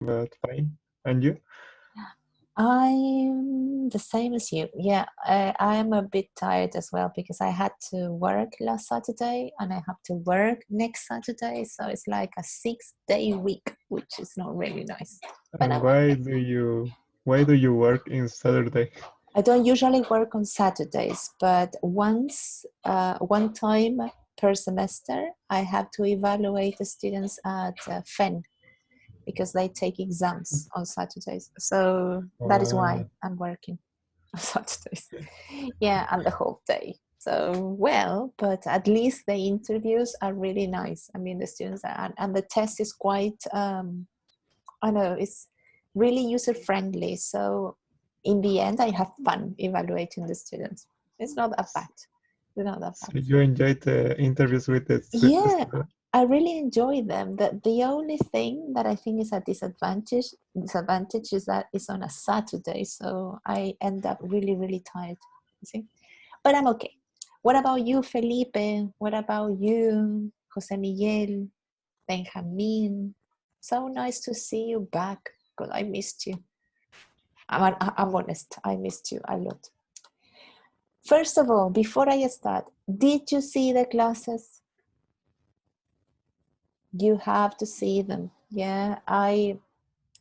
but fine. And you? I'm the same as you. Yeah, I'm a bit tired as well because I had to work last Saturday and I have to work next Saturday. So it's like a 6-day week, which is not really nice. But And I'm okay. why do you work in Saturday? I don't usually work on Saturdays, but one time per semester, I have to evaluate the students at FEN because they take exams on Saturdays. So that is why Uh, I'm working on Saturdays. Yeah, and the whole day. So, well, but at least the interviews are really nice. I mean, the students are, and the test is quite, I know, it's really user friendly. So, in the end, I have fun evaluating the students. It's not that bad. It's not that so bad. you enjoyed the interviews with the Yeah, students? I really enjoy them. The only thing that I think is a disadvantage is that it's on a Saturday, so I end up really, really tired. You see? But I'm okay. What about you, Felipe? What about you, Jose Miguel, Benjamin? So nice to see you back. God, I missed you. I'm honest. I missed you a lot. First of all, before I start, did you see the classes? You have to see them. Yeah,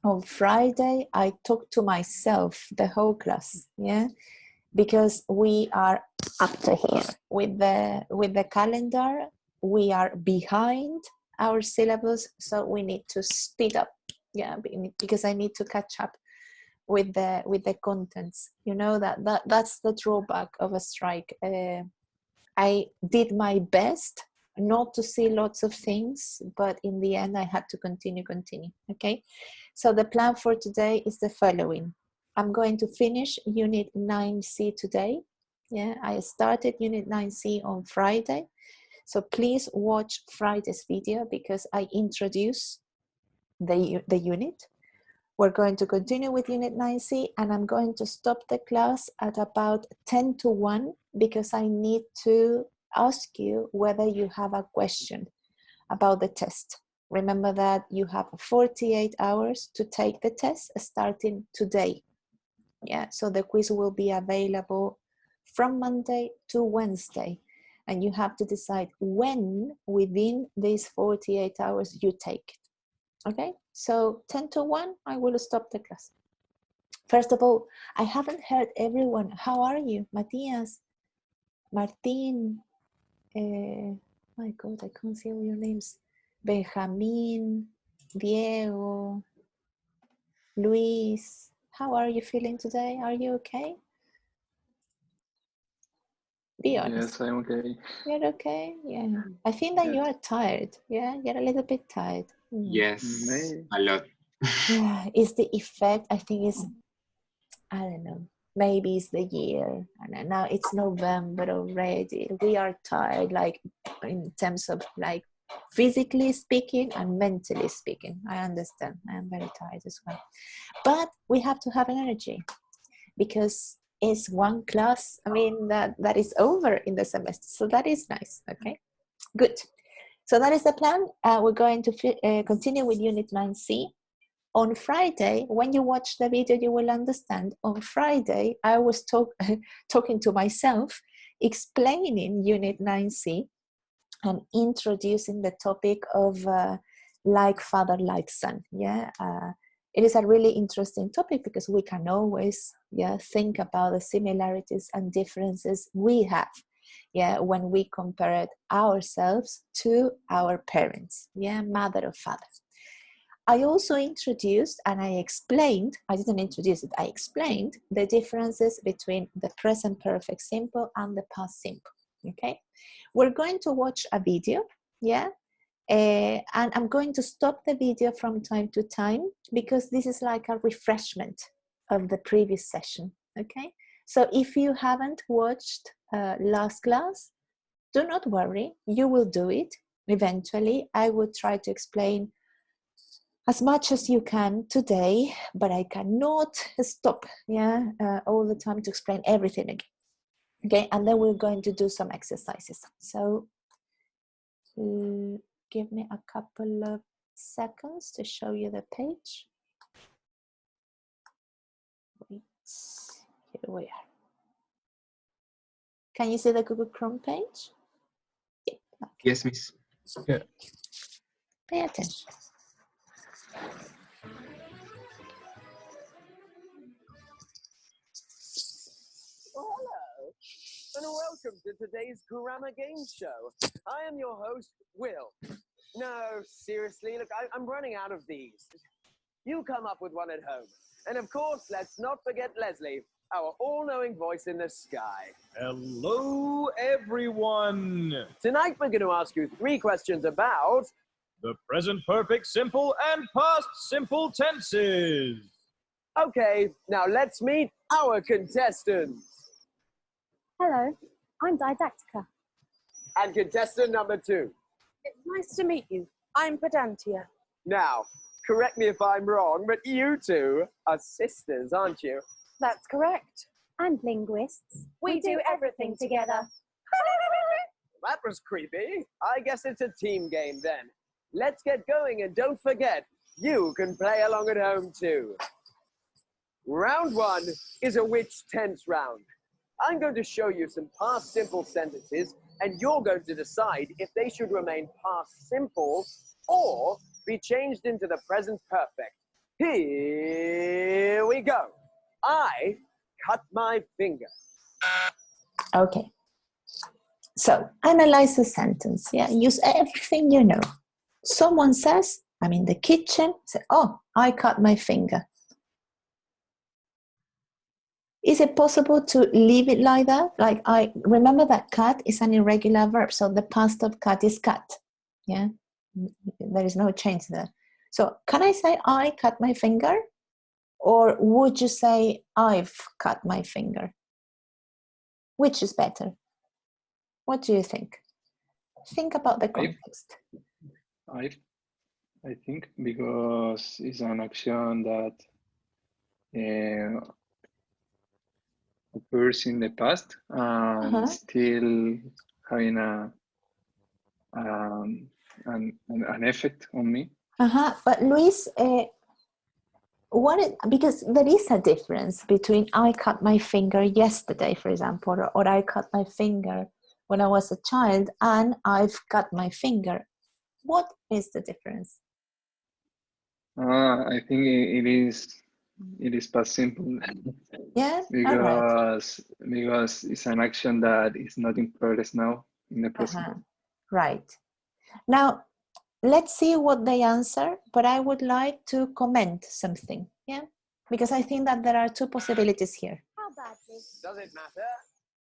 on Friday I talked to myself the whole class. Yeah, because we are up to here with the calendar. We are behind our syllabus, so we need to speed up. Yeah, because I need to catch up with the contents. You know that's the drawback of a strike. I did my best not to see lots of things, but in the end I had to continue. Okay, so the plan for today is the following. I'm going to finish unit 9C today. Yeah, I started unit 9C on Friday, so please watch Friday's video because I introduce the unit. We're going to continue with Unit 9C and I'm going to stop the class at about 10 to 1 because I need to ask you whether you have a question about the test. Remember that you have 48 hours to take the test starting today. Yeah, so the quiz will be available from Monday to Wednesday and you have to decide when within these 48 hours you take it. Okay, so 10 to 1, I will stop the class. First of all, I haven't heard everyone. How are you? Matias, Martin, my God, I can't see all your names. Benjamin, Diego, Luis. How are you feeling today? Are you okay? Be honest. Yes, I'm okay. You're okay? Yeah. I think that you Yes. are tired. Yeah, you're a little bit tired. Yes, May a lot. Yeah, it's the effect. I think it's I don't know, maybe it's the year. And now it's November already. We are tired, like in terms of like physically speaking and mentally speaking. I understand. I am very tired as well. But we have to have energy because it's one class. I mean, that is over in the semester. So that is nice. Okay, good. So that is the plan. We're going to continue with Unit 9C. On Friday, when you watch the video, you will understand. On Friday, I was talking to myself, explaining Unit 9C and introducing the topic of like father, like son. Yeah, it is a really interesting topic because we can always think about the similarities and differences we have. Yeah, when we compare it ourselves to our parents. Yeah, mother or father. I also introduced and I explained, I didn't introduce it, I explained the differences between the present perfect simple and the past simple, okay? We're going to watch a video, yeah? And I'm going to stop the video from time to time because this is like a refreshment of the previous session, okay? So if you haven't watched last class, do not worry, you will do it eventually. I will try to explain as much as you can today, but I cannot stop all the time to explain everything again. Okay, and then we're going to do some exercises. So give me a couple of seconds to show you the page. Where? Can you see the Google Chrome page? Yeah. Okay. Yes, miss. Yeah. Pay attention. Well, hello, and welcome to today's Grammar Game Show. I am your host, Will. No, seriously, look, I'm running out of these. You come up with one at home. And of course, let's not forget Leslie, our all-knowing voice in the sky. Hello, everyone. Tonight, we're going to ask you 3 questions about... The present perfect simple and past simple tenses. Okay, now let's meet our contestants. Hello, I'm Didactica. And contestant number 2. It's nice to meet you. I'm Pedantia. Now, correct me if I'm wrong, but you 2 are sisters, aren't you? That's correct. And linguists. We do everything together. That was creepy. I guess it's a team game then. Let's get going, and don't forget, you can play along at home too. Round 1 is a which tense round. I'm going to show you some past simple sentences, and you're going to decide if they should remain past simple or be changed into the present perfect. Here we go. I cut my finger. Okay. So analyze the sentence. Yeah, use everything you know. Someone says, I'm in the kitchen. Say, oh, I cut my finger. Is it possible to leave it like that? Like, I remember that cut is an irregular verb, so the past of cut is cut. Yeah, there is no change there. So can I say I cut my finger? Or would you say I've cut my finger? Which is better? What do you think? Think about the context. I think because it's an action that occurs in the past and still having an effect on me. But Luis, because there is a difference between I cut my finger yesterday, for example, or I cut my finger when I was a child, and I've cut my finger. What is the difference? I think it is past simple. Yeah, because it's an action that is not in progress now in the present. Right. Now, let's see what they answer, but I would like to comment something, yeah? Because I think that there are 2 possibilities here. How badly? Does it matter?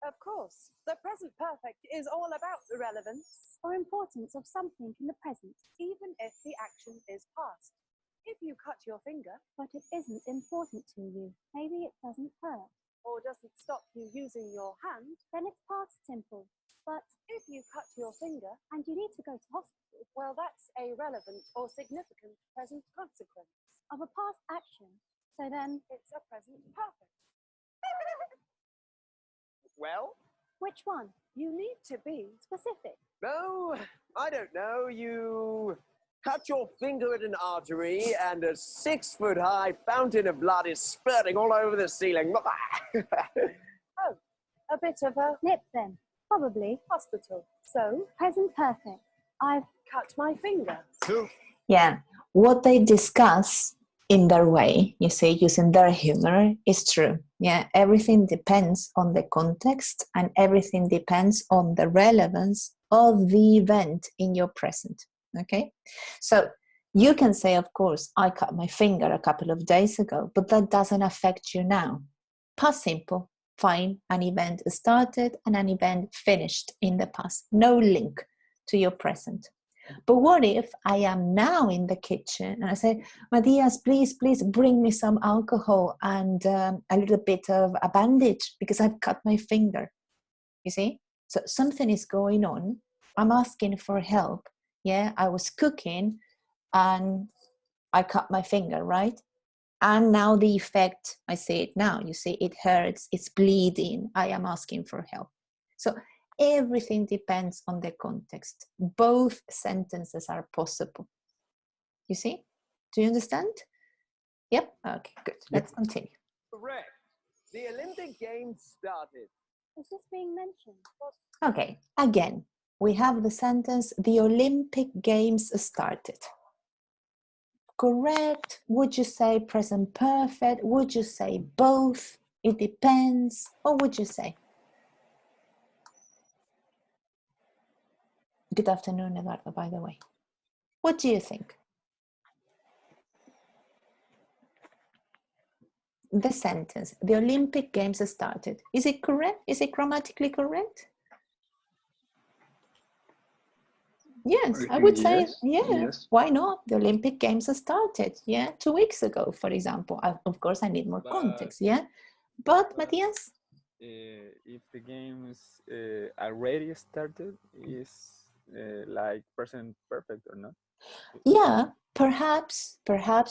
Of course. The present perfect is all about the relevance. Or importance of something in the present, Even if the action is past. If you cut your finger, but it isn't important to you. Maybe it doesn't hurt. or doesn't stop you using your hand, Then it's past simple. But if you cut your finger, and you need to go to hospital well, that's a relevant or significant present consequence. of a past action. So then, It's a present perfect. Well, which one? You need to be Specific. no, I don't know. You cut your finger at an artery and a 6-foot-high fountain of blood is spurting all over the ceiling. a bit of a Nip then. Probably. hospital. So, Present perfect. I've cut my finger. Yeah, what they discuss in their way, you see, using their humor, is true. Yeah, everything depends on the context and everything depends on the relevance of the event in your present. Okay, so you can say, of course, I cut my finger a couple of days ago, but that doesn't affect you now. Past simple, fine, an event started and an event finished in the past, no link to your present. But what if I am now in the kitchen and I say, Matias, please bring me some alcohol and a little bit of a bandage because I've cut my finger. You see? So something is going on. I'm asking for help. Yeah, I was cooking and I cut my finger, right? And now the effect, I say it now, you see, it hurts, it's bleeding, I am asking for help. So everything depends on the context. Both sentences are possible. You see? Do you understand? Yep. Okay, good. Let's continue. Correct. The Olympic Games started. Is this being mentioned? Okay, again, we have the sentence, the Olympic Games started. Correct? Would you say present perfect? Would you say both? It depends. What would you say? Good afternoon, Eduardo, by the way. What do you think? The sentence, the Olympic Games started. Is it correct? Is it grammatically correct? Yes, I would say, yes, yeah, yes. why not? The Olympic Games started, yeah, 2 weeks ago, for example. Of course, I need more context, yeah? But Matthias? If the games already started, is like present perfect or not? Yeah, perhaps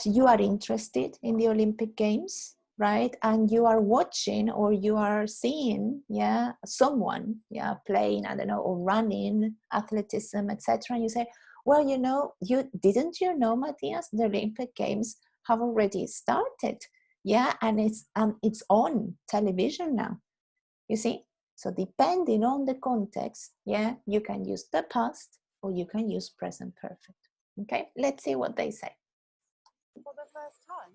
you are interested in the Olympic Games, right? And you are watching or you are seeing, yeah, someone, yeah, playing, I don't know, or running, athleticism, etc. And you say, well, you know, didn't you know, Matthias, the Olympic Games have already started, yeah, and it's on television now. You see? So depending on the context, yeah, you can use the past or you can use present perfect. Okay, let's see what they say. For the first time?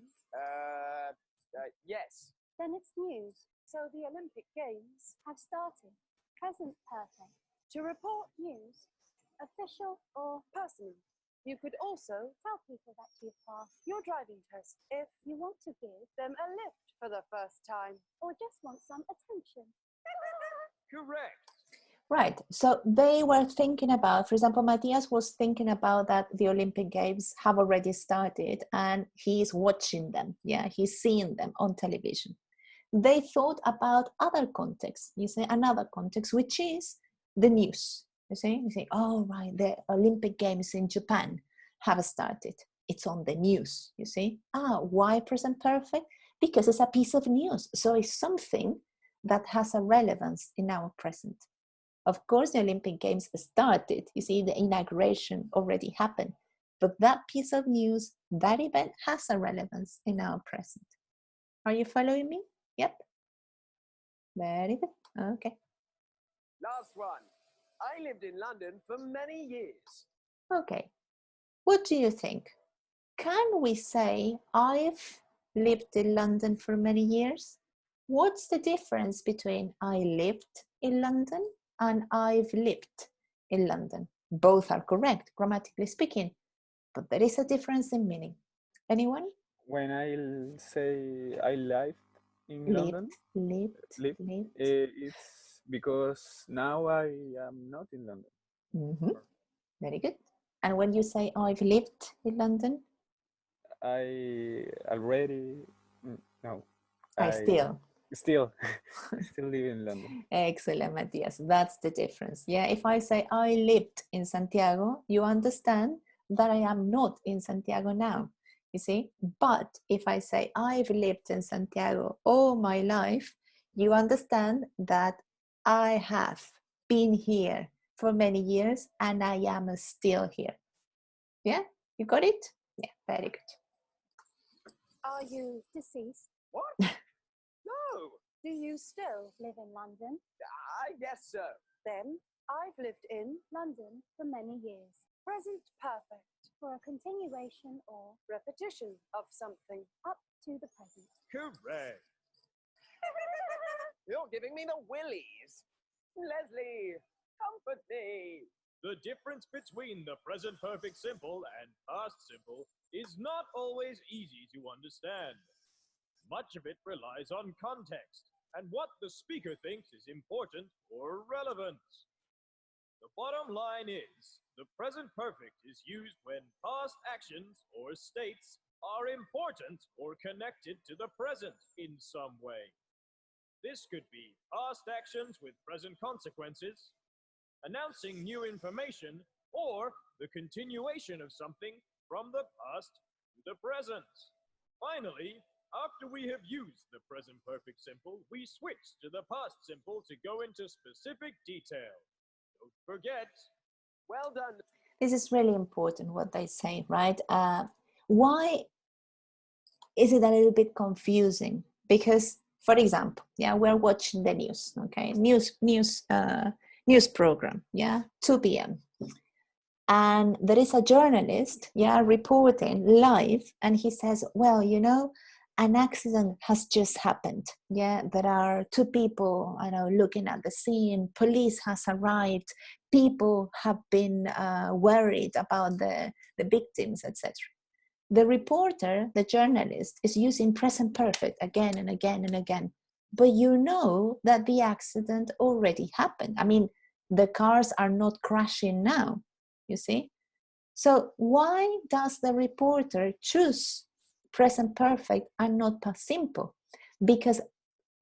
Yes. Then it's news. So the Olympic Games have started. Present perfect. To report News. Official or personally. You could also tell people that you've passed. your driving test if You want to give them a lift for the first time. or just want some attention. Correct. Right, so they were thinking about, for example, Matthias was thinking about that the Olympic Games have already started and he's watching them, yeah, he's seeing them on television. They thought about other contexts, you see, another context, which is the news. You say, oh, right, the Olympic Games in Japan have started. It's on the news, you see. Why present perfect? Because it's a piece of news. So it's something that has a relevance in our present. Of course, the Olympic Games started. You see, the inauguration already happened. But that piece of news, that event has a relevance in our present. Are you following me? Yep. Very good. Okay. Last one. I lived in London for many years. Okay. What do you think? Can we say I've lived in London for many years? What's the difference between I lived in London and I've lived in London? Both are correct, grammatically speaking, but there is a difference in meaning. Anyone? When I say I lived in London, Lived. it's because now I am not in London. Mm-hmm. Very good. And when you say I've lived in London? I already, no. I still live in London. Excellent, Matthias. That's the difference. Yeah, if I say I lived in Santiago, you understand that I am not in Santiago now, you see? But if I say I've lived in Santiago all my life, you understand that I have been here for many years and I am still here. Yeah, you got it? Yeah, very good. Are you deceased? What? No, Do you still live in London? I guess so. Then I've lived in London for many years. present perfect. For a continuation or Repetition of something. up to the present. Correct. You're giving me the willies. Leslie, comfort me. The difference between the present perfect simple and past simple is not always easy to understand. Much of it relies on context and what the speaker thinks is important or relevant. The bottom line is, the present perfect is used when past actions or states are important or connected to the present in some way. This could be past actions with present consequences, announcing new information, or the continuation of something from the past to the present. Finally, after we have used the present perfect simple, we switch to the past simple to go into specific detail. Don't forget. Well done. This is really important what they say, right? Why is it a little bit confusing? Because For example, yeah, we're watching the news, okay, news program, yeah, 2 p.m. And there is a journalist, yeah, reporting live, and he says, well, you know, an accident has just happened. Yeah, there are 2 people, I know, looking at the scene. Police has arrived. People have been worried about the victims, etc. The reporter, the journalist, is using present perfect again and again and again. But you know that the accident already happened. I mean, the cars are not crashing now, you see? So why does the reporter choose present perfect and not past simple? Because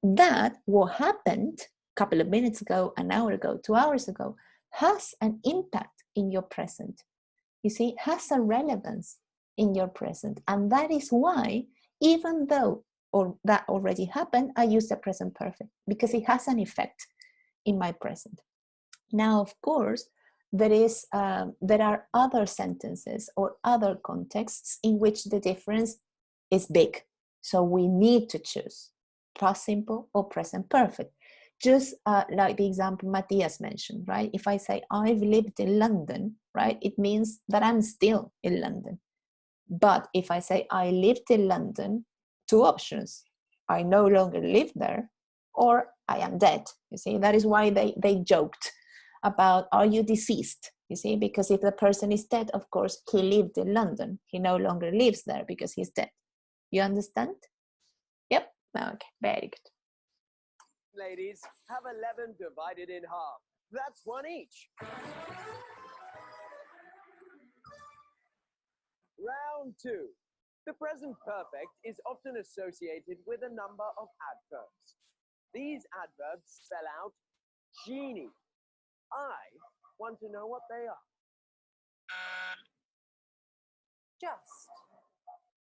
that, what happened a couple of minutes ago, an hour ago, 2 hours ago, has an impact in your present. You see, has a relevance in your present. And that is why, even though or that already happened, I use the present perfect, because it has an effect in my present. Now, of course, there are other sentences or other contexts in which the difference is big. So we need to choose past simple or present perfect. Just like the example Matthias mentioned, right? If I say I've lived in London, right, it means that I'm still in London. But if I say I lived in London, 2 options. I no longer live there, or I am dead. You see, that is why they joked about, are you deceased? You see, because if the person is dead, of course, he lived in London. He no longer lives there because he's dead. You understand? Yep. Okay, very good. Ladies, have 11 divided in half. That's 1 each. Round 2. The present perfect is often associated with a number of adverbs. These adverbs spell out genie. I want to know what they are. Just,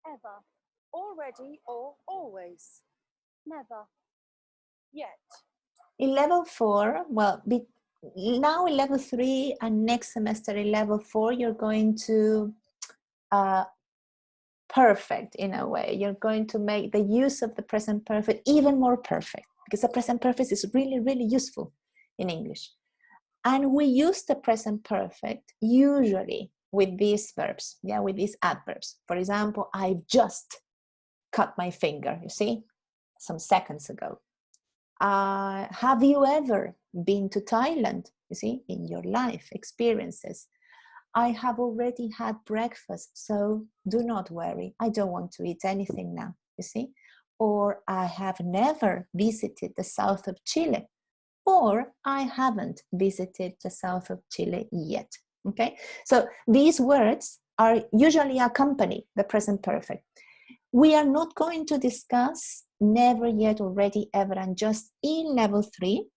ever, already or always, never, yet. In level 4, well, now in level 3 and next semester in level 4, you're going to perfect in a way. You're going to make the use of the present perfect even more perfect, because the present perfect is really, really useful in English. And we use the present perfect usually with these verbs, yeah, with these adverbs. For example, I've just cut my finger, you see, some seconds ago. Have you ever been to Thailand? You see, in your life experiences. I have already had breakfast, so do not worry. I don't want to eat anything now, you see. Or I have never visited the south of Chile. Or I haven't visited the south of Chile yet, okay? So these words are usually accompany the present perfect. We are not going to discuss never, yet, already, ever, and just in level 3.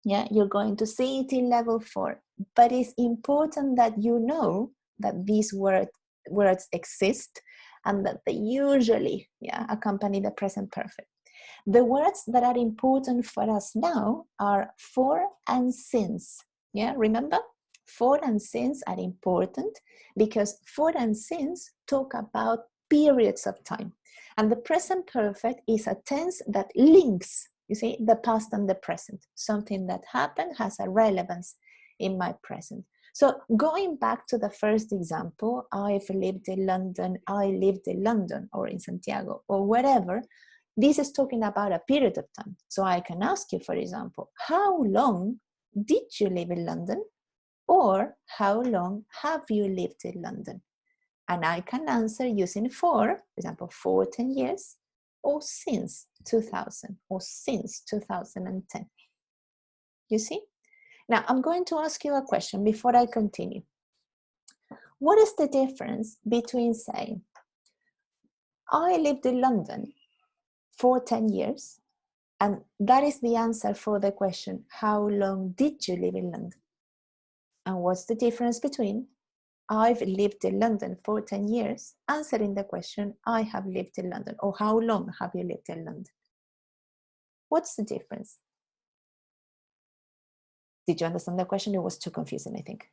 Yeah, you're going to see it in level 4. But it's important that you know that these words exist and that they usually, yeah, accompany the present perfect. The words that are important for us now are for and since. Yeah, remember? For and since are important because for and since talk about periods of time. And the present perfect is a tense that links, you see, the past and the present. Something that happened has a relevance in my present. So going back to the first example, I've lived in London, I lived in London, or in Santiago, or wherever. This is talking about a period of time. So I can ask you, for example, how long did you live in London? Or how long have you lived in London? And I can answer using for example, for 10 years, or since 2000, or since 2010. You see? Now, I'm going to ask you a question before I continue. What is the difference between saying, I lived in London for 10 years, and that is the answer for the question, how long did you live in London? And what's the difference between, I've lived in London for 10 years, answering the question, I have lived in London, or how long have you lived in London? What's the difference? Did you understand the question? It was too confusing, I think.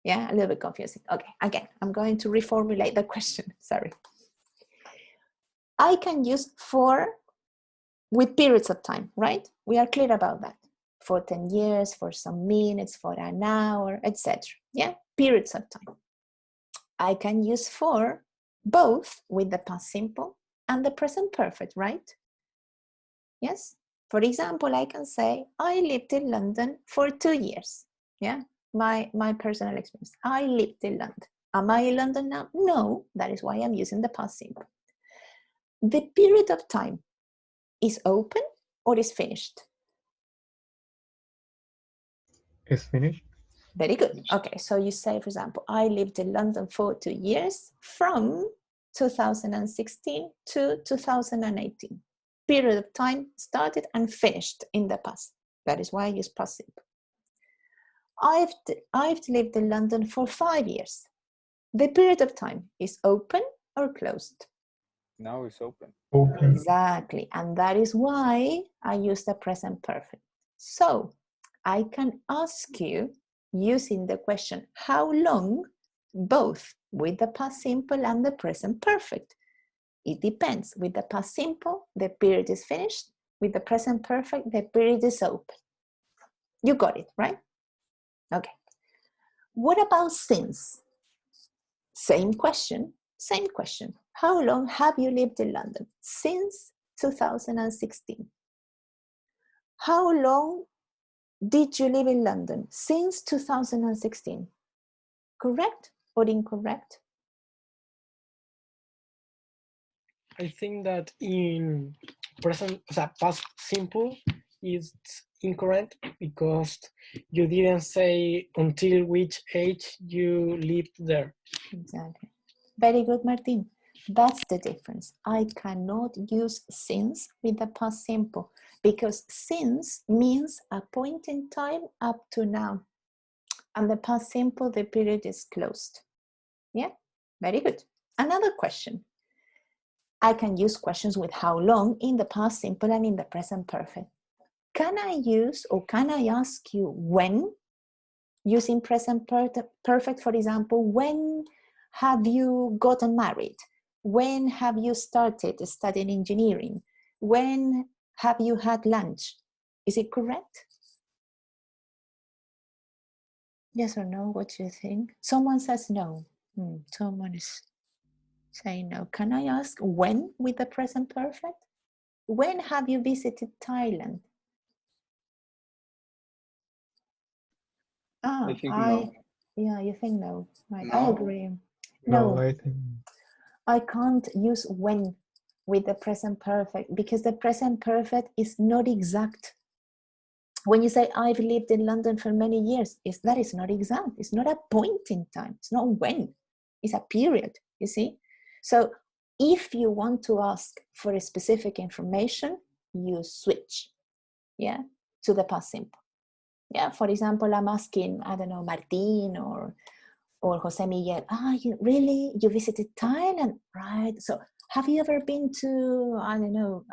Yeah, a little bit confusing. Okay, again, I'm going to reformulate the question, sorry. I can use for with periods of time, right? We are clear about that. For 10 years, for some minutes, for an hour, etc. Yeah, periods of time. I can use for both with the past simple and the present perfect, right? Yes. For example, I can say, I lived in London for 2 years. Yeah, my personal experience. I lived in London. Am I in London now? No, that is why I'm using the past simple. The period of time is open or is finished? It's finished. Very good. Okay, so you say, for example, I lived in London for 2 years from 2016 to 2018. Period of time started and finished in the past. That is why I use past simple. I've lived in London for 5 years. The period of time is open or closed? Now it's open. Open. Exactly, and that is why I use the present perfect. So I can ask you using the question, how long, both with the past simple and the present perfect. It depends. With the past simple, the period is finished. With the present perfect, the period is open. You got it, right? Okay. What about since? Same question, same question. How long have you lived in London? Since 2016. How long did you live in London? Since 2016. Correct or incorrect? I think that in present, past simple is incorrect because you didn't say until which age you lived there. Exactly. Very good, Martin. That's the difference. I cannot use since with the past simple because since means a point in time up to now. And the past simple, the period is closed. Yeah, very good. Another question. I can use questions with how long in the past simple and in the present perfect. Can I use or can I ask you when? Using present perfect, for example, when have you gotten married? When have you started studying engineering? When have you had lunch? Is it correct? Yes or no? What do you think? Someone says no. Someone is saying no. Can I ask when with the present perfect? When have you visited Thailand? I think no. Yeah, you think no. Right. I No. agree. No, No, I think I can't use when with the present perfect because the present perfect is not exact. When you say I've lived in London for many years, that is not exact. It's not a point in time. It's not when. It's a period, you see? So if you want to ask for a specific information, you switch, yeah, to the past simple. Yeah, for example, I'm asking, I don't know, Martin or Jose Miguel, you visited Thailand, right? So have you ever been to, I don't know,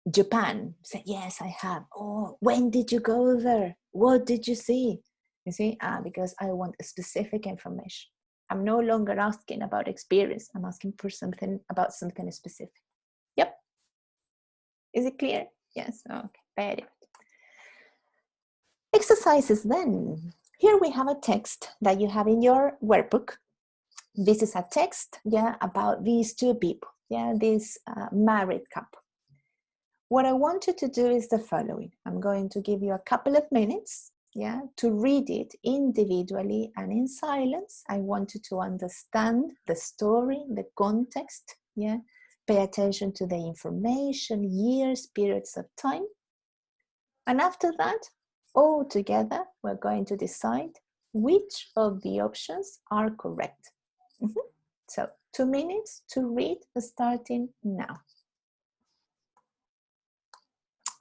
Japan? Say, yes, I have. Oh, when did you go there? What did you see? You see, because I want specific information. I'm no longer asking about experience. I'm asking for something about something specific. Yep. Is it clear? Yes. Okay. Very good. Exercises then. Here we have a text that you have in your workbook. This is a text, yeah, about these two people, yeah, this married couple. What I want you to do is the following. I'm going to give you a couple of minutes, yeah, to read it individually and in silence. I want you to understand the story, the context, yeah, pay attention to the information, years, periods of time. And after that, all together, we're going to decide which of the options are correct. So 2 minutes to read starting now.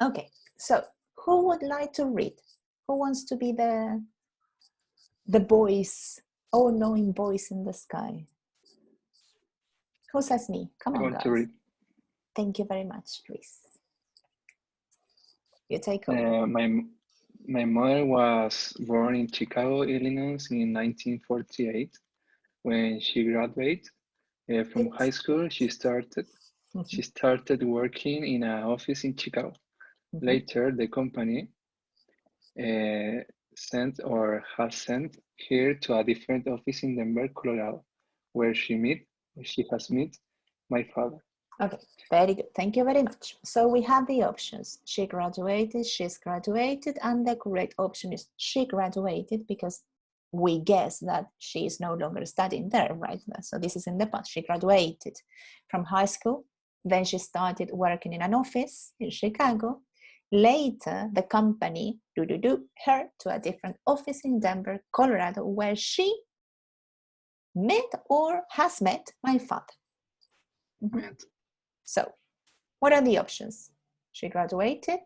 Okay, so who would like to read? Who wants to be the voice, all-knowing voice in the sky? Who says me? Come I on, want guys. to read. Thank you very much, Luis. You take over. My mother was born in Chicago, Illinois in 1948. When she graduated from high school, she started She started working in an office in Chicago. Mhm. Later, the company sent or has sent her to a different office in Denver, Colorado, where she has met my father. Okay, very good. Thank you very much. So we have the options. She graduated, she's graduated, and the correct option is she graduated because we guess that she is no longer studying there, right? So this is in the past. She graduated from high school. Then she started working in an office in Chicago. Later, the company her to a different office in Denver, Colorado, where she met or has met my father. Mhm. So, what are the options? She graduated,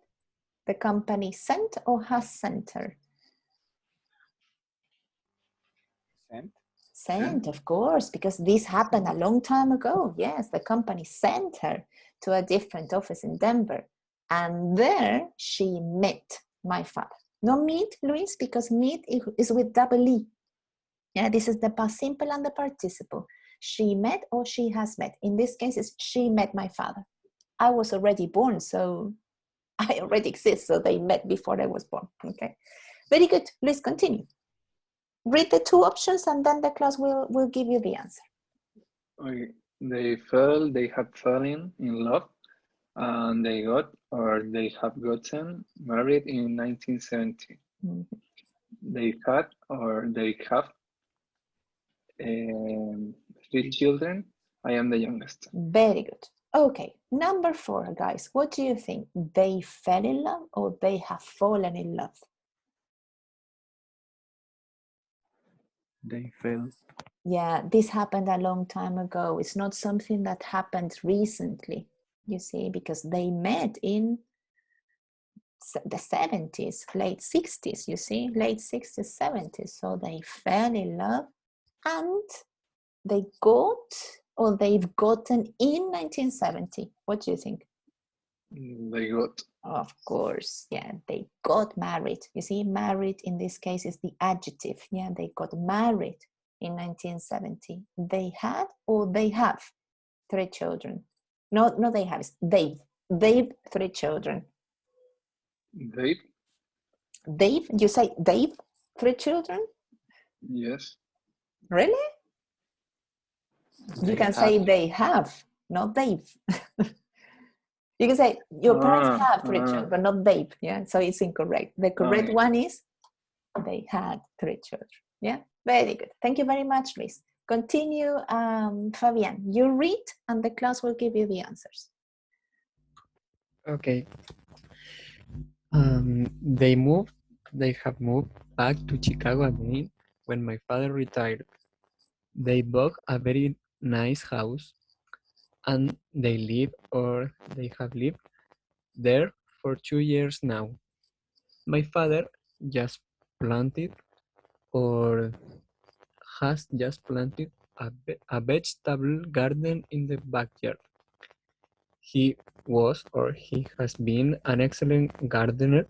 the company sent or has sent her? Sent. Sent, of course, because this happened a long time ago. Yes, the company sent her to a different office in Denver. And there she met my father. No meet, Luis, because meet is with double E. Yeah, this is the past simple and the participle. She met or she has met. In this case, it's she met my father. I was already born, so I already exist, so they met before I was born. Okay, very good. Please continue. Read the two options and then the class will give you the answer. Okay. They have fallen in love, and they have gotten married in 1970. Mhm. They have 3 children. I am the youngest. Very good. Okay, number 4, guys. What do you think? They fell in love or they have fallen in love? They fell. Yeah, this happened a long time ago. It's not something that happened recently, you see, because they met in the 70s, late 60s, you see, late 60s, 70s. So they fell in love and they got or they've gotten in 1970. What do you think? They got. Of course, yeah, they got married. You see, married in this case is the adjective. Yeah, they got married in 1970. They had or they have 3 children. No, they have. They've 3 children. Dave? You say they've 3 children? Yes. Really? You can say they have, not they've. You can say your parents have 3 children, but not they've. Yeah, so it's incorrect. The correct one is they had 3 children. Yeah, very good. Thank you very much, Luis. Continue, Fabian. You read, and the class will give you the answers. Okay. They have moved back to Chicago again when my father retired. They bought a very nice house and they have lived there for 2 years now. My father just planted or has just planted a vegetable garden in the backyard. He was or he has been an excellent gardener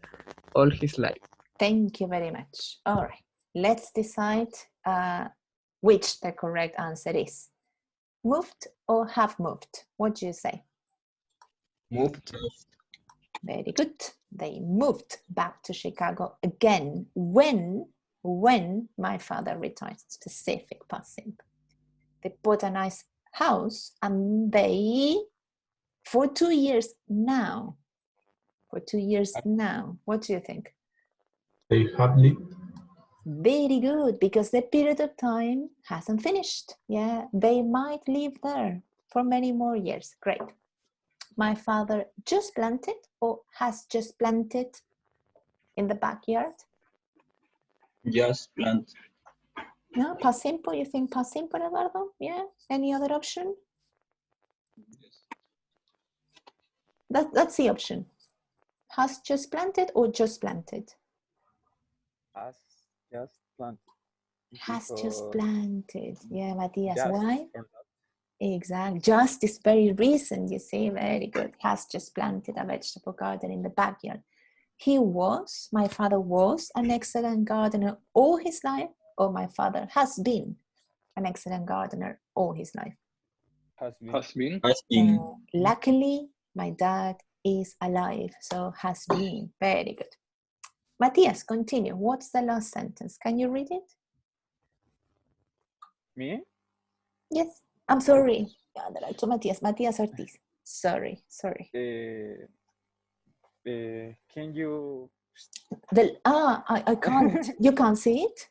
all his life. Thank you very much. All right, let's decide which the correct answer is. Moved or have moved? What do you say? Moved. Very good. They moved back to Chicago again when my father retired. Specific past simple. They bought a nice house and they, for 2 years now. For 2 years now. What do you think? They have lived. Very good, because the period of time hasn't finished. Yeah, they might live there for many more years. Great. My father just planted or has just planted in the backyard? Just planted. No, past simple. You think past simple, Eduardo? Yeah. Any other option? That's the option. Has just planted or just planted? Has just planted. Has just planted. Yeah, Matthias. Just Why? or not? Exactly. Just is very recent, you see. Very good. Has just planted a vegetable garden in the backyard. My father was an excellent gardener all his life, or my father has been an excellent gardener all his life? Has been. Has been. Has been. Luckily, my dad is alive, so has been. Very good. Matthias, continue. What's the last sentence? Can you read it? Me? Yes. I'm sorry. To Matthias. Matthias Ortiz. Sorry. Can you? I can't. You can't see it?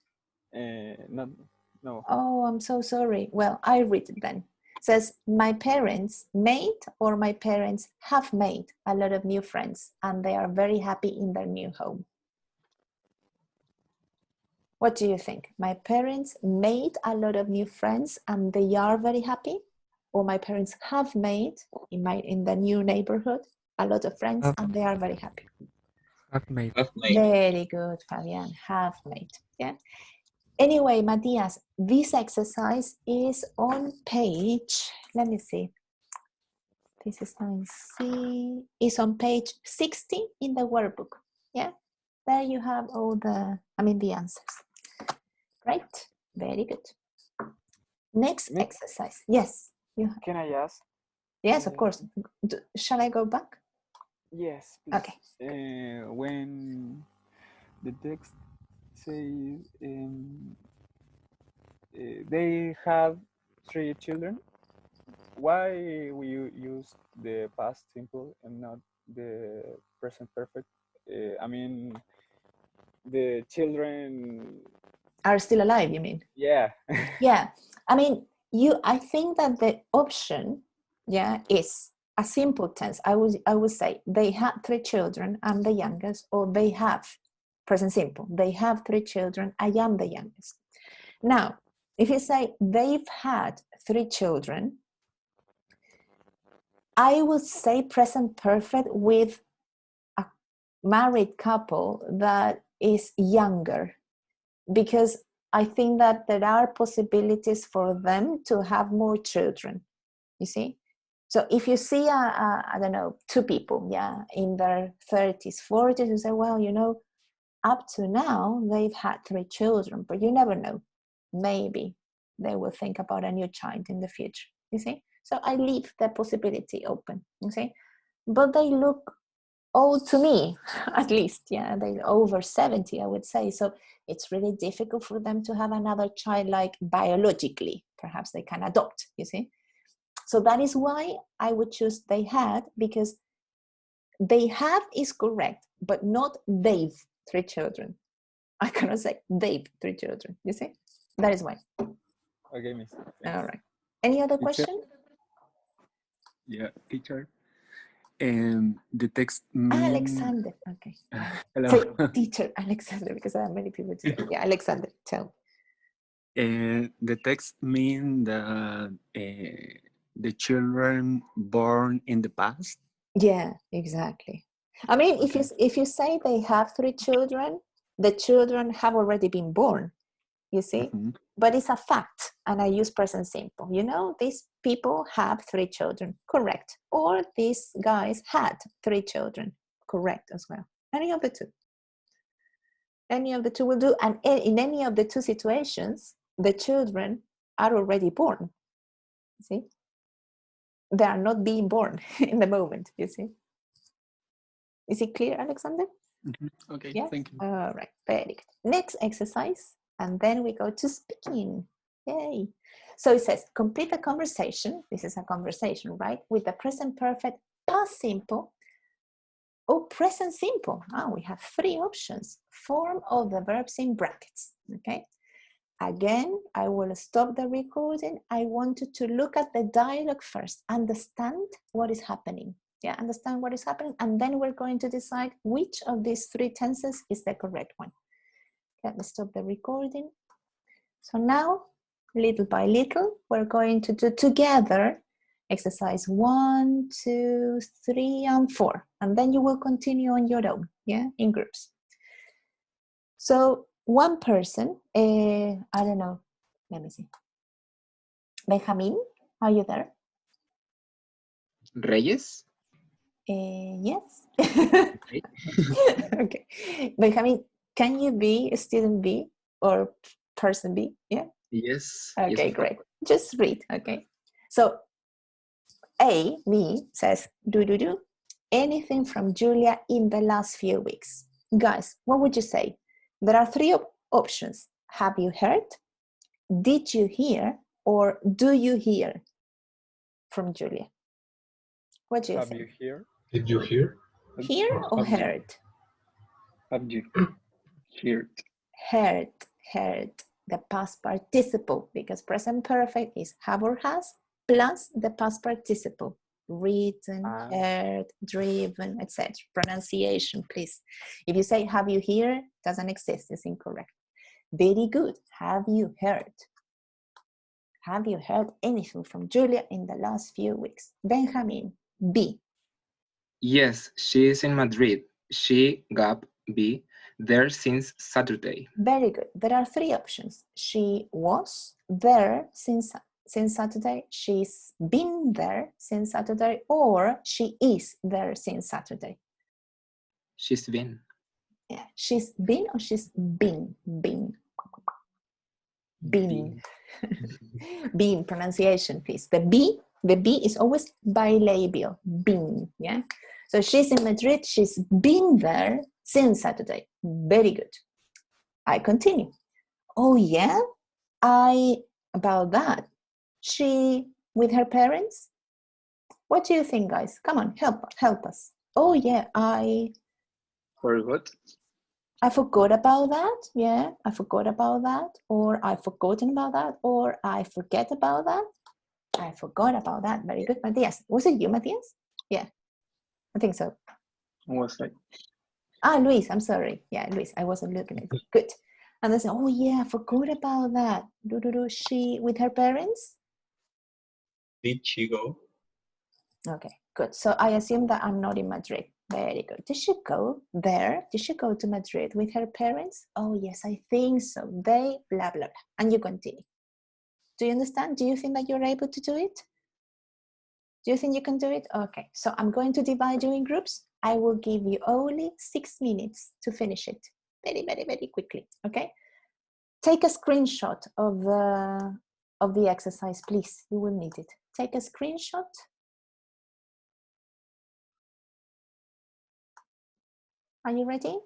No. Oh, I'm so sorry. Well, I read it then. It says, my parents made or my parents have made a lot of new friends and they are very happy in their new home. What do you think? My parents made a lot of new friends and they are very happy? Or my parents have made in the new neighborhood a lot of friends and they are very happy? Have made. Very good, Fabian. Have made. Yeah. Anyway, Matthias, this exercise is on page, let me see. This is 9C. It's on page 60 in the workbook. Yeah. There you have all the answers. Great. Very good. Next exercise. Yes. Can I ask? Yes, of course. Shall I go back? Yes, please. Okay. When the text says they have 3 children, why we use the past simple and not the present perfect? The children are still alive, you mean? Yeah. Yeah. I think that the option, is a simple tense. I would say they had 3 children, I'm the youngest, or they have, present simple, they have 3 children, I am the youngest. Now, if you say they've had 3 children, I would say present perfect with a married couple that is younger, because I think that there are possibilities for them to have more children, you see? So if you see, I don't know, 2 people, in their 30s, 40s, you say, well, up to now, they've had 3 children, but you never know. Maybe they will think about a new child in the future, you see? So I leave the possibility open, you see? But they look old to me, at least, they're over 70, I would say. So it's really difficult for them to have another child, like biologically. Perhaps they can adopt, you see? So that is why I would choose they had, because they have is correct, but not they've 3 children. I cannot say they've 3 children, you see? That is why. Okay, miss. All right. Any other question? Yeah, teacher. The text Alexander, okay. Hello. Say teacher Alexander, because I have many people today. Yeah, Alexander, tell me. The text mean that the children born in the past. Yeah, exactly. If you say they have 3 children, the children have already been born, you see? Mm-hmm. But it's a fact, and I use present simple. These people have 3 children, correct. Or these guys had 3 children, correct as well. Any of the two. Any of the two will do. And in any of the 2 situations, the children are already born, see? They are not being born in the moment, you see? Is it clear, Alexander? Mm-hmm. Okay, yes? Thank you. All right, very good. Next exercise, and then we go to speaking. Yay. So it says, complete a conversation. This is a conversation, right? With the present perfect, past simple, or present simple. We have 3 options. Form of the verbs in brackets, okay? Again, I will stop the recording. I want you to look at the dialogue first, understand what is happening. Understand what is happening, and then we're going to decide which of these 3 tenses is the correct one. Let me stop the recording. So now, little by little, we're going to do together exercise 1, 2, 3, and 4, and then you will continue on your own, in groups. So one person, I don't know, let me see. Benjamin, are you there? Reyes? Yes. Okay. Benjamin, can you be student B or person B? Yeah? Yes. Okay, yes, great. Just read, okay? So A, me, says, do, anything from Julia in the last few weeks. Guys, what would you say? There are three options. Have you heard? Did you hear? Or do you hear from Julia? What do you Have think? you heard? Did you hear? Hear or Have you- heard? Have you heard? Heard, the past participle, because present perfect is have or has plus the past participle. Written, heard, driven, etc. Pronunciation, please. If you say have you heard, doesn't exist, it's incorrect. Very good. Have you heard? Have you heard anything from Julia in the last few weeks? Benjamin, B. Yes, she is in Madrid. She, Gap, B, there since Saturday. Very good. There are three options. She was there since Saturday, she's been there since Saturday, or she is there since Saturday. She's been. Yeah, she's been or she's been? Been. Been, pronunciation, please. The B is always bilabial, been, yeah? So she's in Madrid, she's been there since Saturday. Very good. I continue. Oh yeah, about that. She with her parents? What do you think, guys? Come on, help us. Oh yeah, I Forgot. forgot about that. Yeah, I forgot about that. Or I've forgotten about that. Or I forget about that. I forgot about that. Very good, Matthias. Was it you, Matthias? Yeah, I think so. Was I? Luis, I'm sorry. Yeah, Luis, I wasn't looking at it. Good. And they say, oh yeah, I forgot about that. She with her parents? Did she go? Okay, good. So I assume that I'm not in Madrid. Very good. Did she go there? Did she go to Madrid with her parents? Oh yes, I think so. They blah, blah, blah. And you continue. Do you understand? Do you think that you're able to do it? Do you think you can do it? Okay, so I'm going to divide you in groups. I will give you only 6 minutes to finish it. Very, very, very quickly, okay? Take a screenshot of the exercise, please. You will need it. Take a screenshot. Are you ready?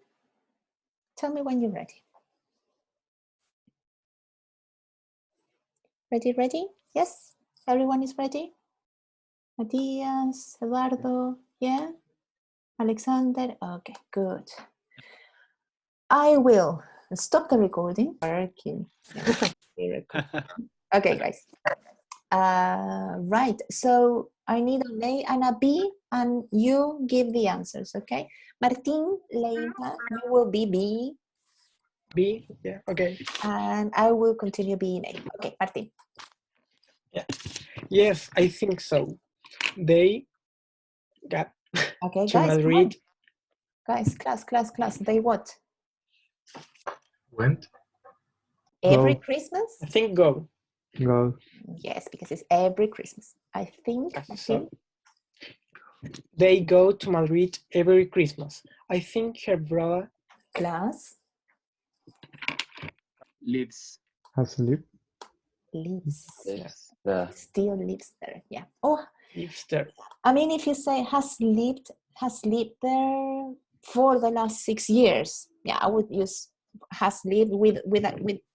Tell me when you're ready. Ready? Yes? Everyone is ready? Matthias, Eduardo, yeah? Alexander, okay, good. I will stop the recording. Working. Okay, guys. Right, so I need an A and a B, and you give the answers, okay? Martin, Leila, you will be B. B, yeah, okay. And I will continue being A. Okay, Martin. Yeah. Yes, I think so. They got okay, to guys, Madrid. Guys, class. They what? Went? Every Go. Christmas? I think go. Go. Yes, because it's every Christmas. I think. So, they go to Madrid every Christmas. I think her brother. Class. Lives. Has lived. Lives. Lives there. Still lives there. Yeah. Oh, lives there. I mean, if you say has lived there for the last 6 years, yeah, I would use has lived with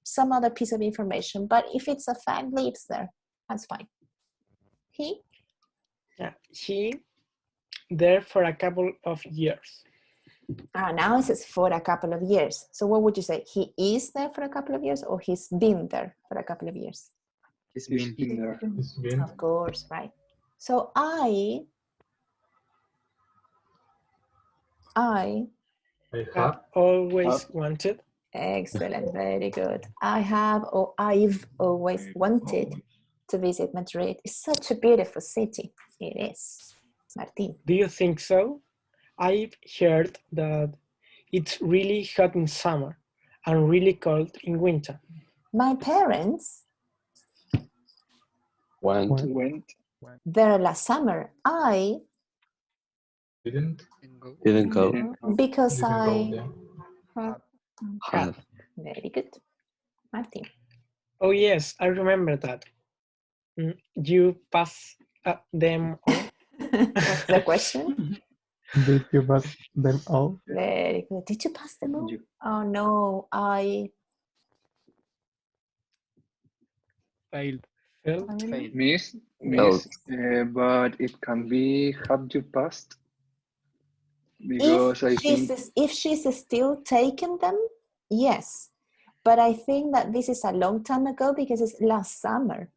some other piece of information. But if it's a fact, lives there, that's fine. He? Yeah, he there for a couple of years. Now it says for a couple of years. So what would you say? He is there for a couple of years, or he's been there for a couple of years? He's been there. Of course, right. So I have always wanted. Excellent, very good. I've always wanted to visit Madrid. It's such a beautiful city. It is. Martin. Do you think so? I've heard that it's really hot in summer and really cold in winter. My parents went there last summer. I didn't go. Because Have. Very good. Martin. Oh yes, I remember that. You pass them all. What's the question? Did you pass them all? Very good. Did you pass them all? You Oh no, I Failed. Failed. Failed. miss, Oh. but it can be have you passed? Because I think if she's still taking them, yes. But I think that this is a long time ago because it's last summer.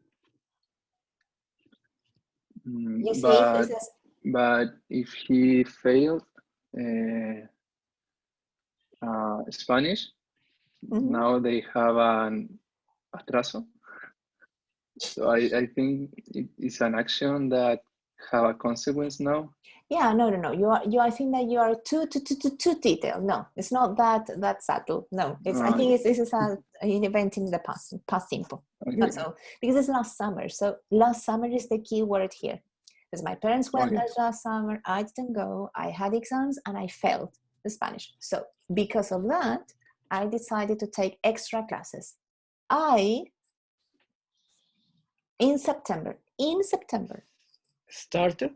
You see, if it says, but if he failed Spanish, now they have an atraso. So I think it's an action that have a consequence now. yeah, no. You I think that you are too detailed. No, it's not that subtle. No, it's I think this is an event in the past simple. Okay. That's all. Because it's last summer. So last summer is the key word here. Because my parents went there last summer, I didn't go, I had exams and I failed the Spanish. So because of that, I decided to take extra classes. In September. Started?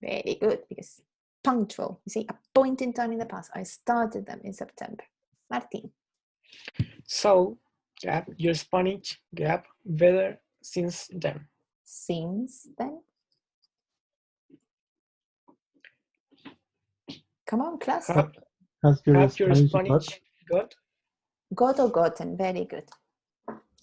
Very good, because punctual. You see, a point in time in the past. I started them in September. Martin. So, your Spanish got better since then. Since then? Come on, class. Has your Spanish got? Got or gotten? Very good.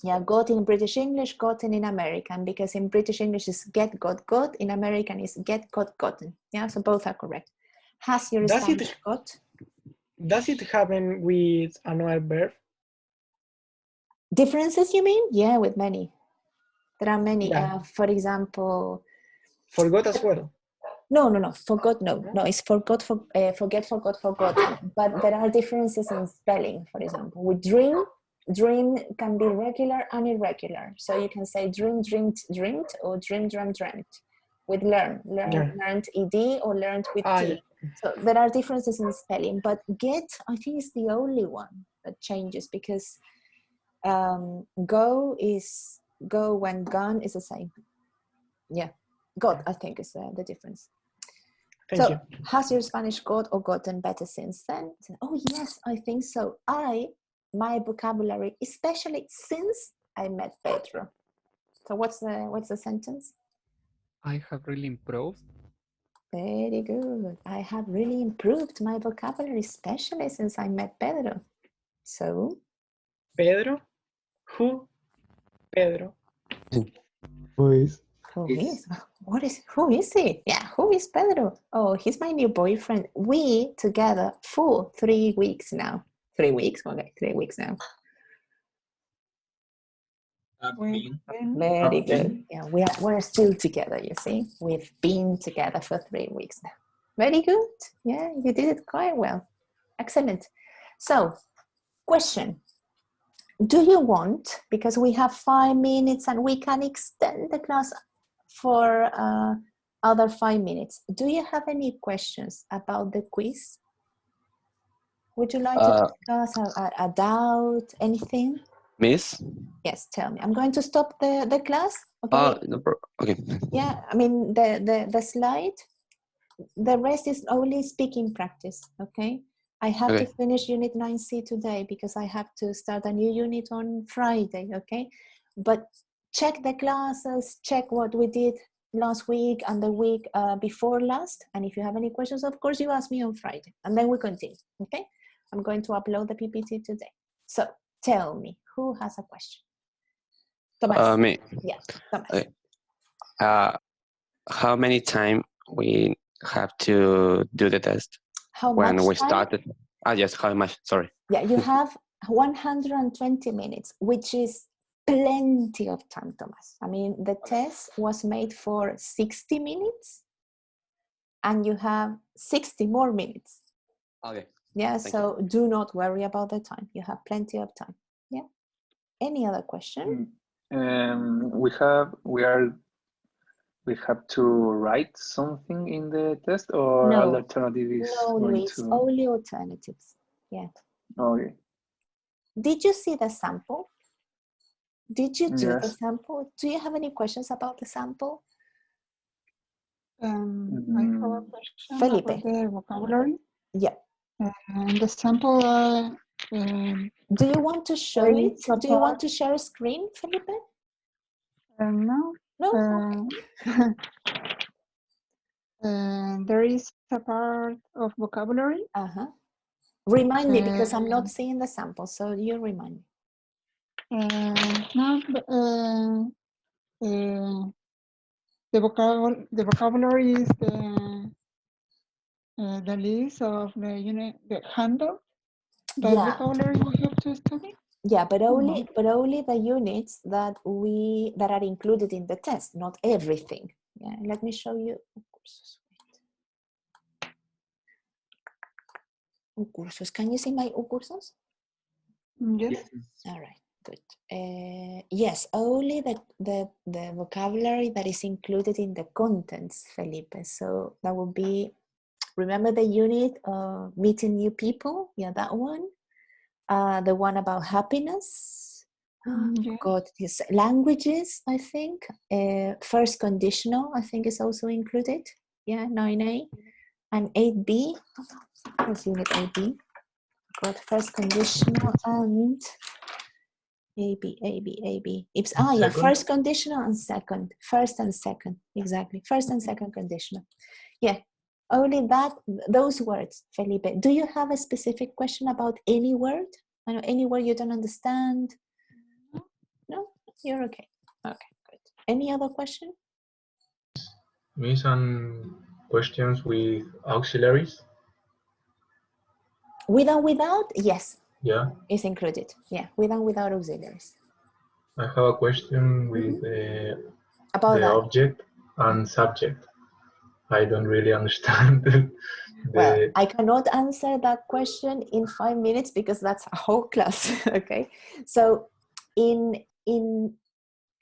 Yeah, got in British English, gotten in American, because in British English is get, got. In American is get, got, gotten. Yeah, so both are correct. Has your Spanish got? Does it happen with annual verb? Differences, you mean? Yeah, with many. There are many. Yeah. For example... Forgot as well. No. Forgot, no. No, it's forgot, forget, forgot, forgotten. But there are differences in spelling, for example. With dream can be regular and irregular. So you can say dream, dreamed, dreamed, or dream, dreamt, dreamt. With learned ed or learned with t. Yeah. So there are differences in spelling, but get, I think, is the only one that changes, because go when gone is the same. Yeah, got, I think, is the difference. Thank you. Has your Spanish got or gotten better since then? Oh yes, I think so. My vocabulary, especially since I met Pedro. So what's the sentence? I have really improved. Very good. I have really improved my vocabulary, especially since I met Pedro. So? Pedro? Who? Pedro. Who is? Who is? Who is he? Yeah, who is Pedro? Oh, he's my new boyfriend. We together for 3 weeks now. 3 weeks? Okay, 3 weeks now. Very good. Yeah, we're still together, you see. We've been together for 3 weeks now. Very good. Yeah, you did it quite well. Excellent. So, question. Do you want, because we have 5 minutes and we can extend the class for other 5 minutes. Do you have any questions about the quiz? Would you like to discuss a doubt, anything? Miss? Yes, tell me. I'm going to stop the class. Okay. No, okay. Yeah, I mean the slide. The rest is only speaking practice. Okay. I have to finish Unit 9C today because I have to start a new unit on Friday. Okay, but check the classes. Check what we did last week and the week before last. And if you have any questions, of course, you ask me on Friday, and then we continue. Okay. I'm going to upload the PPT today. So tell me, who has a question? Thomas. Me. Yeah, Thomas. Okay. How many times we have to do the test? How when much we time? started? Yes, how much? Sorry. Yeah, you have 120 minutes, which is plenty of time, Thomas. I mean, the test was made for 60 minutes, and you have 60 more minutes. Okay. Yeah, so do not worry about the time. You have plenty of time. Yeah. Any other question? We have to write something in the test, or No. alternative is No, going Luis, to... only alternatives. Yeah. Okay. Did you see the sample? Did you do the Yes. sample? Do you have any questions about the sample? I have a question Felipe. about the vocabulary. Yeah. The sample. Do you want to show it? Do you want to share a screen, Felipe? No. No. There is a part of vocabulary. Remind me because I'm not seeing the sample, so you remind me. The vocabulary is the list of the unit, the handle. That vocabulary we have to study. Yeah, but only the units that are included in the test, not everything. Yeah, let me show you. Cursos. Can you see my cursos? Yes. All right, good. Yes, only the vocabulary that is included in the contents, Felipe. So that would be, remember the unit meeting new people? Yeah, that one. The one about happiness. God, yes. Languages, I think. First conditional, I think, is also included. Yeah, 9A. And 8B. What's unit 8B? God, first conditional and AB. It's yeah, first conditional and second. First and second, exactly. First and second conditional. Yeah, only that, those words, Felipe. Do you have a specific question about any word? I know any word you don't understand? No, you're okay. Okay, good. Any other question? Me some questions with auxiliaries. With and without, yes. Yeah. It's included. Yeah, with and without auxiliaries. I have a question with about the object and subject. I don't really understand. Well, I cannot answer that question in 5 minutes because that's a whole class. Okay, so in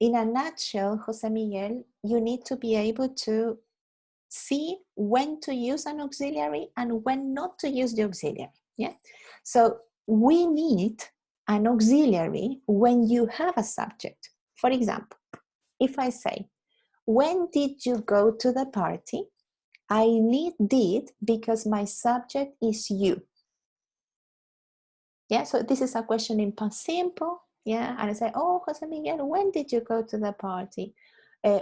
a nutshell, Jose Miguel, you need to be able to see when to use an auxiliary and when not to use the auxiliary. Yeah, so we need an auxiliary when you have a subject. For example, if I say, when did you go to the party? I need did because my subject is you. Yeah, so this is a question in past simple. Yeah, and I say, oh, Jose Miguel, when did you go to the party?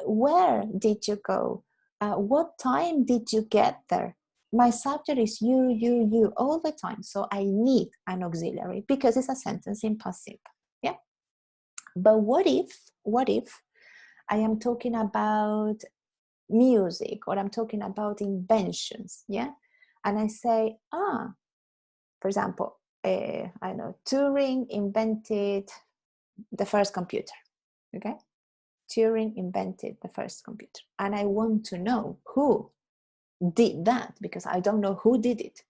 Where did you go? What time did you get there? My subject is you all the time. So I need an auxiliary because it's a sentence in past simple. Yeah. But what if I am talking about music, or I'm talking about inventions, yeah? And I say, for example, I know Turing invented the first computer, okay? Turing invented the first computer. And I want to know who did that because I don't know who did it.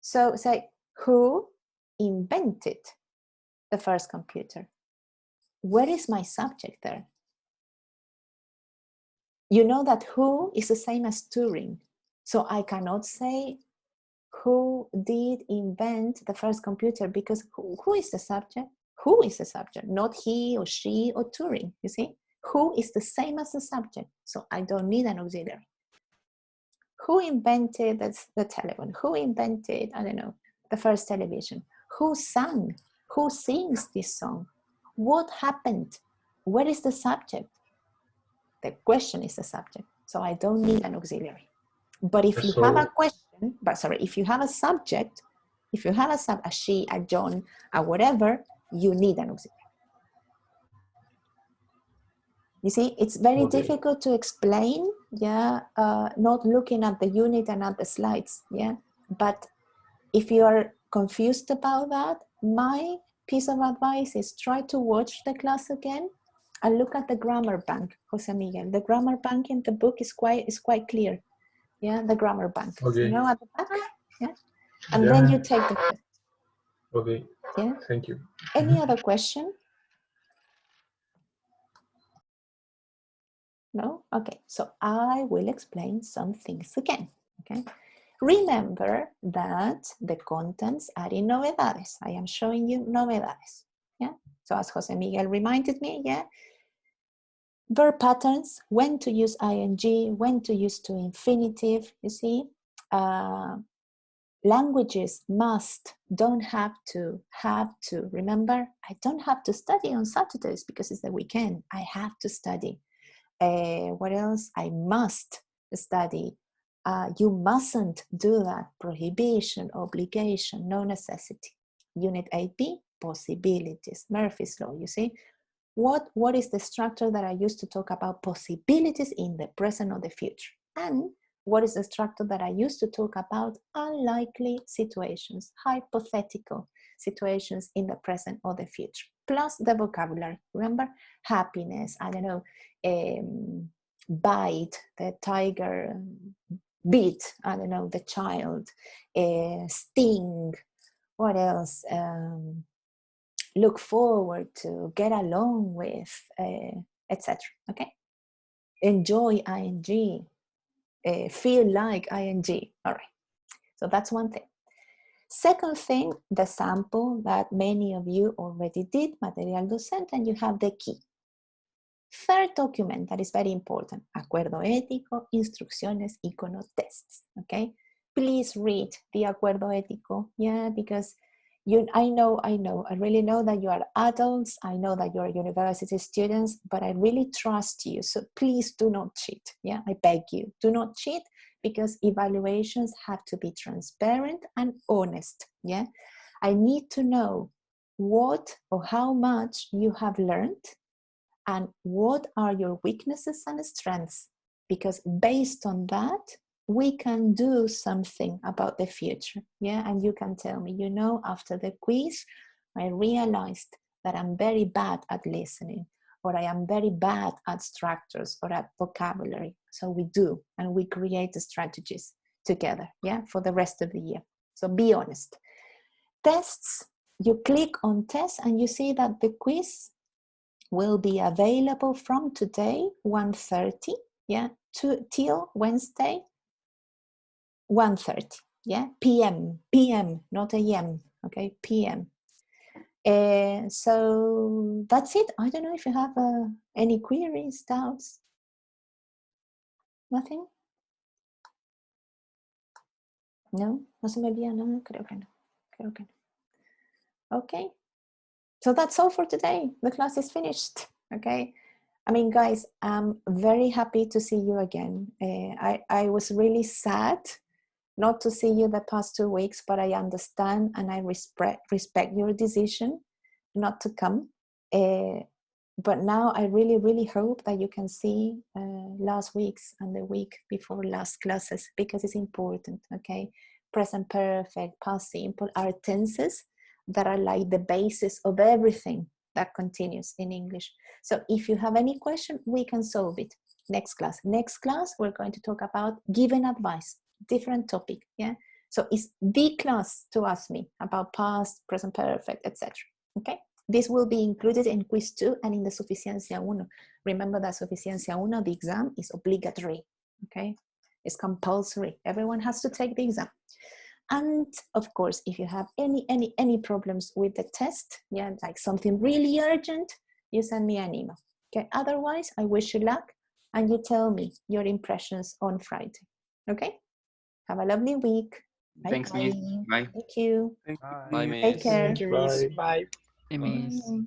So say, who invented the first computer? Where is my subject there? You know that who is the same as Turing. So I cannot say who did invent the first computer because who is the subject? Who is the subject? Not he or she or Turing, you see? Who is the same as the subject? So I don't need an auxiliary. Who invented the telephone? Who invented, I don't know, the first television? Who sang? Who sings this song? What happened? Where is the subject? The question is the subject, so I don't need an auxiliary. But if you have a question, if you have a subject, if you have a she, a John, a whatever, you need an auxiliary. You see, it's very difficult to explain, yeah, not looking at the unit and at the slides, yeah. But if you are confused about that, my piece of advice is try to watch the class again and look at the grammar bank, Jose Miguel. The grammar bank in the book is quite clear. Yeah, the grammar bank. Okay. You know, at the back. Yeah. And then you take the test. Okay. Yeah. Thank you. Any other question? No? Okay. So I will explain some things again. Okay. Remember that the contents are in novedades. I am showing you novedades. Yeah. So as Jose Miguel reminded me, yeah, Verb patterns, when to use ing, when to use to infinitive, you see. Languages must, don't have to, have to. Remember, I don't have to study on Saturdays because it's the weekend. I have to study. What else? I must study. You mustn't do that. Prohibition, obligation, no necessity. Unit 8b, possibilities. Murphy's Law, you see. What is the structure that I use to talk about possibilities in the present or the future? And what is the structure that I use to talk about unlikely situations, hypothetical situations in the present or the future? Plus the vocabulary. Remember, happiness, I don't know, bite, the tiger, beat, I don't know, the child, sting, what else? Look forward to, get along with, etc. Okay? Enjoy, ing, feel like, ing. All right. So that's one thing. Second thing, the sample that many of you already did, material docente, and you have the key. Third document that is very important, acuerdo ético, instrucciones, icono, tests. Okay? Please read the acuerdo ético, yeah, because I really know that you are adults, I know that you are university students, but I really trust you. So please do not cheat. Yeah, I beg you, do not cheat, because evaluations have to be transparent and honest. Yeah, I need to know what or how much you have learned and what are your weaknesses and strengths, because based on that, we can do something about the future. Yeah, and you can tell me, you know, after the quiz, I realized that I'm very bad at listening, or I am very bad at structures or at vocabulary. So we do, and we create the strategies together, yeah, for the rest of the year. So be honest. Tests, you click on tests and you see that the quiz will be available from today, 1:30, yeah, till Wednesday, 1:30, yeah, PM, not AM, okay, PM. So that's it. I don't know if you have any queries, doubts. Nothing? No, no se me olvida nada, creo que no. Okay, so that's all for today. The class is finished, okay? I mean, guys, I'm very happy to see you again. I was really sad not to see you the past 2 weeks, but I understand and I respect your decision not to come. But now I really, really hope that you can see last week's and the week before last classes, because it's important, okay? Present perfect, past simple are tenses that are like the basis of everything that continues in English. So if you have any question, we can solve it next class. Next class, we're going to talk about giving advice. Different topic, yeah? So it's the class to ask me about past, present perfect, etc. Okay? This will be included in quiz 2 and in the Suficiencia 1. Remember that Suficiencia 1, the exam is obligatory, okay? It's compulsory. Everyone has to take the exam. And of course, if you have any problems with the test, yeah, like something really urgent, you send me an email. Okay? Otherwise, I wish you luck and you tell me your impressions on Friday. Okay? Have a lovely week. Bye. Thanks, Miss. Bye. Thank you. Thank Bye, Miss. Take care. Thank you, Miss. Bye. Hey, miss. Bye.